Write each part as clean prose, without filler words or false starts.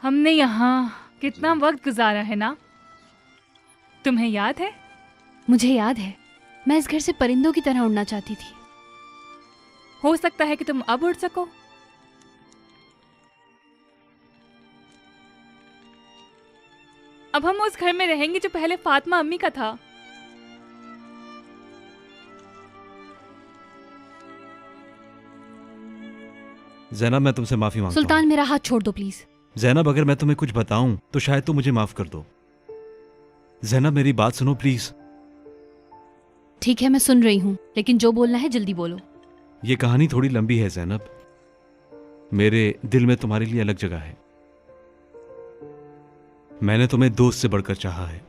हमने यहाँ कितना वक्त गुजारा है ना, तुम्हें याद है? मुझे याद है, मैं इस घर से परिंदों की तरह उड़ना चाहती थी। हो सकता है कि तुम अब उड़ सको। अब हम उस घर में रहेंगे जो पहले फातिमा अम्मी का था। ज़ैनब, मैं तुमसे माफी मांगता हूँ। सुल्तान, मेरा हाथ छोड़ दो प्लीज। ज़ैनब, अगर मैं तुम्हें कुछ बताऊं तो शायद तुम मुझे माफ कर दो। ज़ैनब, मेरी बात सुनो प्लीज। ठीक है, मैं सुन रही हूँ, लेकिन जो बोलना है जल्दी बोलो। ये कहानी थोड़ी लंबी है ज़ैनब। मेरे दिल में तुम्हारे लिए अलग जगह है। मैंने तुम्हें दोस्त से बढ़कर चाहा है।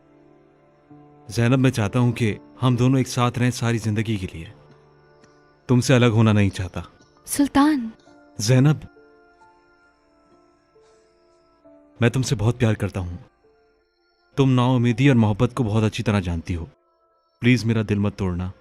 ज़ैनब, मैं चाहता हूं कि हम दोनों एक साथ रहें सारी जिंदगी के लिए। तुमसे अलग होना नहीं चाहता। सुल्तान। ज़ैनब, मैं तुमसे बहुत प्यार करता हूं। तुम नाउमीदी और मोहब्बत को बहुत अच्छी तरह जानती हो। प्लीज मेरा दिल मत तोड़ना।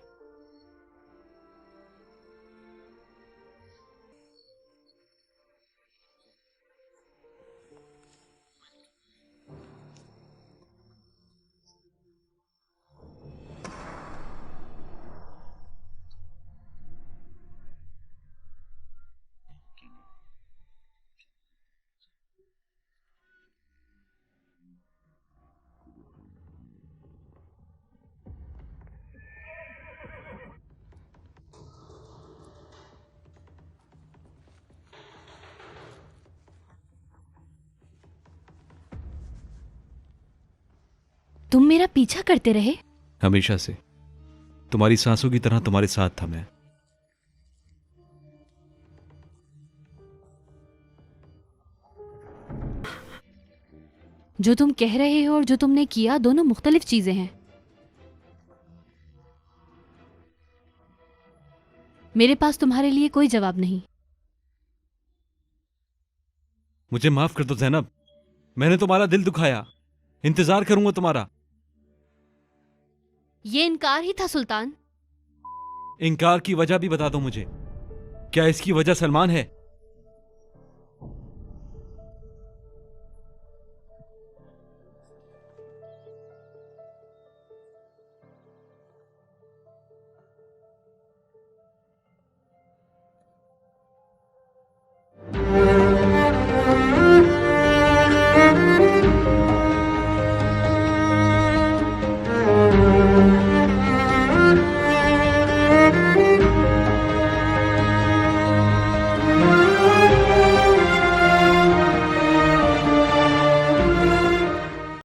तुम मेरा पीछा करते रहे? हमेशा से। तुम्हारी सांसों की तरह तुम्हारे साथ था मैं। जो तुम कह रहे हो और जो तुमने किया दोनों मुख्तलिफ चीजें हैं। मेरे पास तुम्हारे लिए कोई जवाब नहीं। मुझे माफ कर दो ज़ैनब, मैंने तुम्हारा दिल दुखाया। इंतजार करूंगा तुम्हारा। ये इनकार ही था सुल्तान। इनकार की वजह भी बता दो मुझे। क्या इसकी वजह सलमान है?